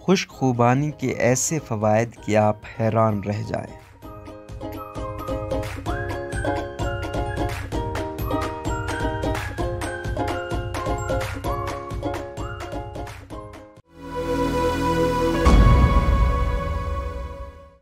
खुश्क खुबानी के ऐसे फ़वाइद कि आप हैरान रह जाएं।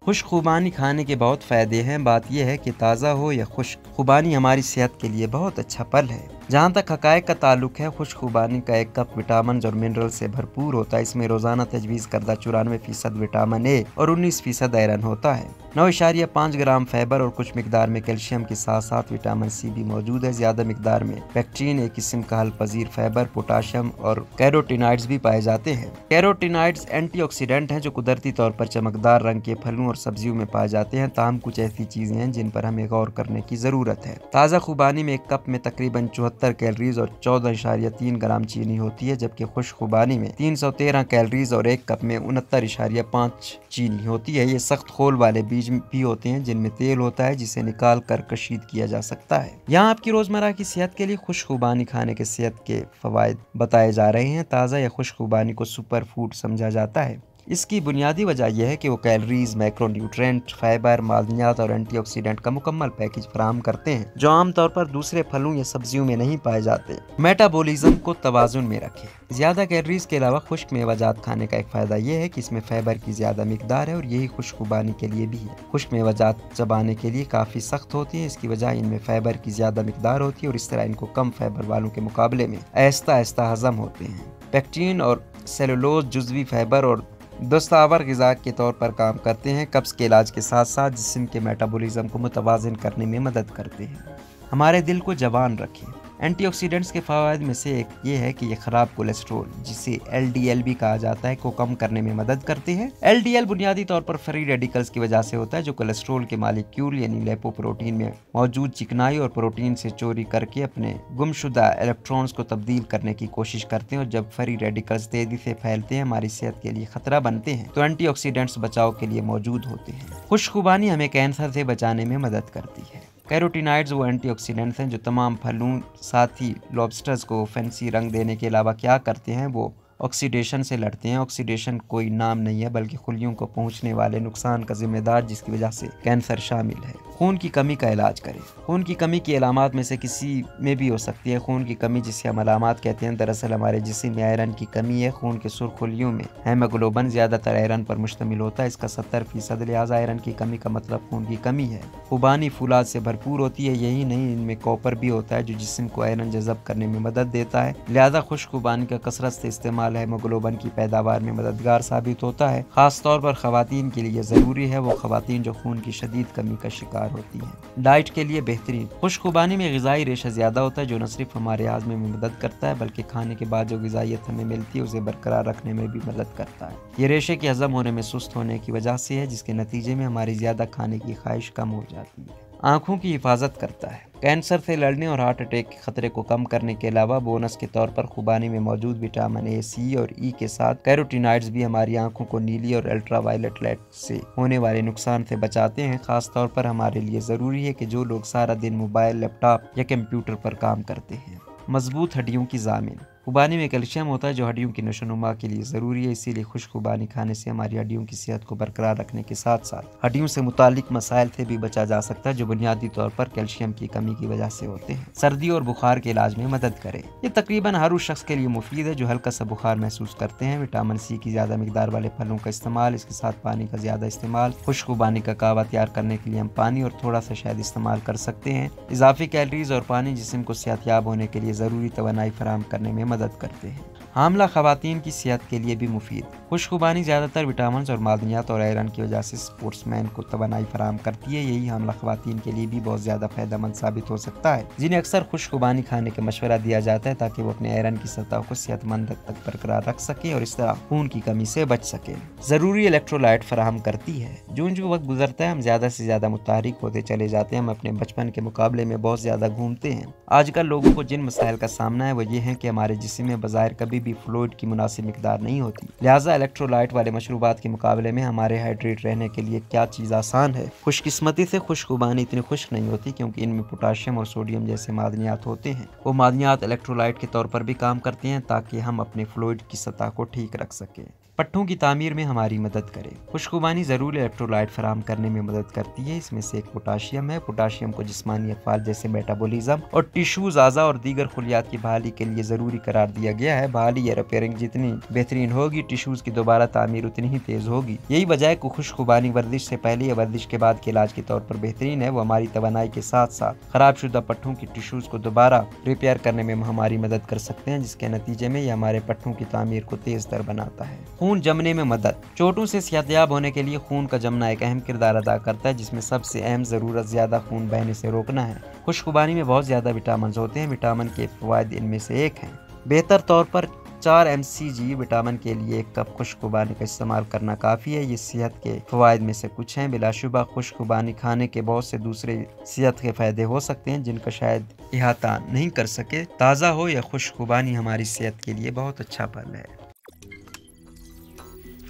खुश्क खुबानी खाने के बहुत फ़ायदे हैं। बात यह है कि ताज़ा हो या खुश्क खुबानी हमारी सेहत के लिए बहुत अच्छा फल है। जहाँ तक हक़ाइक़ का ताल्लुक है, खुश्क खुबानी का एक कप विटामिन और मिनरल से भरपूर होता है। इसमें रोज़ाना तजवीज़ करदा 94% विटामिन ए और 19% आयरन होता है। 9.5 ग्राम फाइबर और कुछ मिकदार में कैल्शियम के साथ साथ विटामिन सी भी मौजूद है। ज़्यादा मिकदार में पेक्टिन, एक किस्म का हल पजीर फाइबर, पोटाशियम और कैरोटीनॉइड्स भी पाए जाते हैं। कैरोटीनॉइड्स एंटीऑक्सीडेंट हैं जो कुदरती तौर पर चमकदार रंग के फलों और सब्जियों में पाए जाते हैं। ताहम कुछ ऐसी चीज़ें हैं जिन पर हमें गौर करने की ज़रूरत है। ताज़ा खुबानी में एक कप में तकरीबन 74 कैलोरीज और 14.3 ग्राम चीनी होती है, जबकि खुश्क खुबानी में 313 कैलोरीज और एक कप में 69.5 चीनी होती है। ये सख्त खोल वाले बीज भी होते हैं जिनमें तेल होता है जिसे निकाल कर कशीद किया जा सकता है। यहाँ आपकी रोजमर्रा की सेहत के लिए खुश्क खुबानी खाने के सेहत के फवायद बताए जा रहे हैं। ताज़ा या खुश्क खुबानी को सुपर फूड समझा जाता है। इसकी बुनियादी वजह यह है कि वो कैलोरीज, मैक्रोन्यूट्रेंट, फाइबर, मादनियात और एंटीऑक्सीडेंट का मुकम्मल पैकेज फराहम करते हैं जो आमतौर पर दूसरे फलों या सब्जियों में नहीं पाए जाते। मेटाबॉलिज्म को तवाज़ुन में रखें। ज़्यादा कैलोरीज के अलावा खुश्क मेवाजात खाने का एक फ़ायदा यह है कि इसमें फाइबर की ज़्यादा मिकदार है और यही खुश्क खुबानी के लिए भी है। खुश्क मेवाजात चबाने के लिए काफ़ी सख्त होती है। इसकी वजह इनमें फाइबर की ज़्यादा मिकदार होती है और इस तरह इनको कम फाइबर वालों के मुकाबले में आहिस्ता आहिस्ता हज़म होते हैं। पेक्टिन और सेलुलोज जुज़वी फाइबर और दस्तावर ग़िज़ा के तौर पर काम करते हैं। कब्ज़ के इलाज के साथ साथ जिस्म के मेटाबॉलिज्म को मुतवाज़िन करने में मदद करते हैं। हमारे दिल को जवान रखें। एंटीऑक्सीडेंट्स के फ़वाइद में से एक ये है कि ये ख़राब कोलेस्ट्रॉल, जिसे LDL भी कहा जाता है, को कम करने में मदद करते हैं। LDL बुनियादी तौर पर फ्री रेडिकल्स की वजह से होता है जो कोलेस्ट्रॉल के मालिक्यूल यानी लिपोप्रोटीन में मौजूद चिकनाई और प्रोटीन से चोरी करके अपने गुमशुदा इलेक्ट्रॉन्स को तब्दील करने की कोशिश करते हैं। और जब फ्री रेडिकल्स तेजी से फैलते हैं, हमारी सेहत के लिए खतरा बनते हैं, तो एंटीऑक्सीडेंट्स बचाव के लिए मौजूद होते हैं। खुश्क खुबानी हमें कैंसर से बचाने में मदद करती है। कैरोटीनॉइड्स वो एंटीऑक्सीडेंट्स हैं जो तमाम फलों, साथ ही लॉबस्टर्स को फैंसी रंग देने के अलावा क्या करते हैं, वो ऑक्सीडेशन से लड़ते हैं। ऑक्सीडेशन कोई नाम नहीं है बल्कि खुलियों को पहुंचने वाले नुकसान का जिम्मेदार, जिसकी वजह से कैंसर शामिल है। खून की कमी का इलाज करें। खून की कमी की अलामात में से किसी में भी हो सकती है खून की कमी, जिसे हम अलामात कहते हैं। दरअसल हमारे जिस्म में आयरन की कमी है। खून के सुर्खुलियों में हेमोग्लोबिन ज़्यादातर आयरन पर मुश्तमिल होता है, इसका 70%। लिहाजा आयरन की कमी का मतलब खून की कमी है। खुबानी फूलाद से भरपूर होती है। यही नहीं, इनमें कॉपर भी होता है जो जिस्म को आयरन जज़ब करने में मदद देता है। लिहाजा खुश्क खुबानी का कसरत से इस्तेमाल हेमोग्लोबिन की पैदावार में मददगार साबित होता है। खास तौर पर खवातीन के लिए ज़रूरी है, वो खवातीन जो खून की शदीद कमी का शिकार होती हैं। डाइट के लिए बेहतरीन। खुश्क खुबानी में ग़िज़ाई रेशा ज़्यादा होता है जो न सिर्फ हमारे हाज़मे में मदद करता है बल्कि खाने के बाद जो ग़िज़ाइयत हमें मिलती है उसे बरकरार रखने में भी मदद करता है। ये रेशे के हज़म होने में सुस्त होने की वजह से है, जिसके नतीजे में हमारी ज़्यादा खाने की ख्वाहिश कम हो जाती है। आँखों की हिफाजत करता है। कैंसर से लड़ने और हार्ट अटैक के खतरे को कम करने के अलावा बोनस के तौर पर खुबानी में मौजूद विटामिन ए, सी और ई के साथ कैरोटीनॉइड्स भी हमारी आंखों को नीली और अल्ट्रावायलेट लाइट से होने वाले नुकसान से बचाते हैं। खास तौर पर हमारे लिए ज़रूरी है कि जो लोग सारा दिन मोबाइल, लैपटॉप या कंप्यूटर पर काम करते हैं। मजबूत हड्डियों की ज़ामिन। खुबानी में कैल्शियम होता है जो हड्डियों की नशोनुमा के लिए ज़रूरी है, इसीलिए खुश्क खुबानी खाने से हमारी हड्डियों की सेहत को बरकरार रखने के साथ साथ हड्डियों से मुतालिक मसाइल से भी बचा जा सकता है जो बुनियादी तौर पर कैल्शियम की कमी की वजह से होते हैं। सर्दी और बुखार के इलाज में मदद करे। ये तकरीबन हर उस शख्स के लिए मुफीद है जो हल्का सा बुखार महसूस करते हैं। विटामिन सी की ज़्यादा मिकदार वाले फलों का इस्तेमाल, इसके साथ पानी का ज़्यादा इस्तेमाल। खुश्क खुबानी का कहवा तैयार करने के लिए हम पानी और थोड़ा सा शहद इस्तेमाल कर सकते हैं। इजाफी कैलोरीज और पानी जिस्म को सेहतयाब होने के लिए ज़रूरी तवानाई फराहम करने में मदद करते हैं। हामला खवातीन की सेहत के लिए भी मुफीद। खुश्क खुबानी ज़्यादातर विटामिन और मादनियात और आयरन की वजह से स्पोर्ट्समैन को तवानाई फराहम करती है। यही हामला खवातीन के लिए भी बहुत ज़्यादा फ़ायदेमंद साबित हो सकता है, जिन्हें अक्सर खुश्क खुबानी खाने का मशवरा दिया जाता है ताकि वो अपने आयरन की सतह को सेहतमंद हद तक बरकरार रख सके और इस तरह खून की कमी से बच सके। ज़रूरी इलेक्ट्रोलाइट फराहम करती है। जो वक्त गुजरता है हम ज़्यादा से ज़्यादा मुतहरिक होते चले जाते हैं। हम अपने बचपन के मुकाबले में बहुत ज़्यादा घूमते हैं। आजकल लोगों को जिन मसाइल का सामना है वो ये है कि हमारे जिस्म में बज़ाहिर कभी भी फ्लूइड की मुनासिब मिकदार नहीं होती। लिहाजा इलेक्ट्रोलाइट वाले मशरूबात के मुकाबले में हमारे हाइड्रेट रहने के लिए क्या चीज़ आसान है। खुशकिस्मती से खुश्क खुबानी इतनी खुश्क नहीं होती क्योंकि इनमें पोटाशियम और सोडियम जैसे मादनियात होते हैं। वो मादनियात इलेक्ट्रोलाइट के तौर पर भी काम करते हैं ताकि हम अपने फ्लूइड की सतह को ठीक रख सकें। पट्टों की तामीर में हमारी मदद करे। खुशखुबानी ज़रूरी इलेक्ट्रोलाइट फराहम करने में मदद करती है। इसमें से एक पोटाशियम है। पोटाशियम को जिस्मानी अफ़आल जैसे मेटाबॉलिज्म और टिश्यूज, आज़ा और दीगर खुलियात की बहाली के लिए ज़रूरी करार दिया गया है। बहाली या रिपेयरिंग जितनी बेहतरीन होगी, टिश्यूज की दोबारा तामीर उतनी ही तेज़ होगी। यही वजह है कि खुशखुबानी वर्जिश से पहले या वर्जिश के बाद के इलाज के तौर पर बेहतरीन है। वो हमारी तवानाई के साथ साथ खराब शुदा पट्टों की टिश्यूज को दोबारा रिपेयर करने में हमारी मदद कर सकते हैं, जिसके नतीजे में यह हमारे पट्टों की तामीर को तेज तर बनाता है। खून जमने में मदद। चोटों से सेहतयाब होने के लिए खून का जमना एक अहम किरदार अदा करता है, जिसमें सबसे अहम ज़रूरत ज़्यादा खून बहने से रोकना है। खुशखुबानी में बहुत ज़्यादा विटामिन होते हैं। विटामिन के फ़वाइद इनमें से एक हैं। बेहतर तौर पर 4 mcg विटामिन के लिए 1 कप खुशखुबानी का इस्तेमाल करना काफ़ी है। ये सेहत के फ़वाइद में से कुछ हैं। बिलाशुबा खुशखुबानी खाने के बहुत से दूसरे सेहत के फ़ायदे हो सकते हैं, जिनका शायद इहाता नहीं कर सके। ताज़ा हो या खुशखुबानी हमारी सेहत के लिए बहुत अच्छा फल है।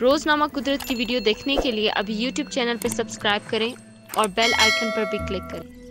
रोज़नामा कुदरत की वीडियो देखने के लिए अभी YouTube चैनल पर सब्सक्राइब करें और बेल आइकन पर भी क्लिक करें।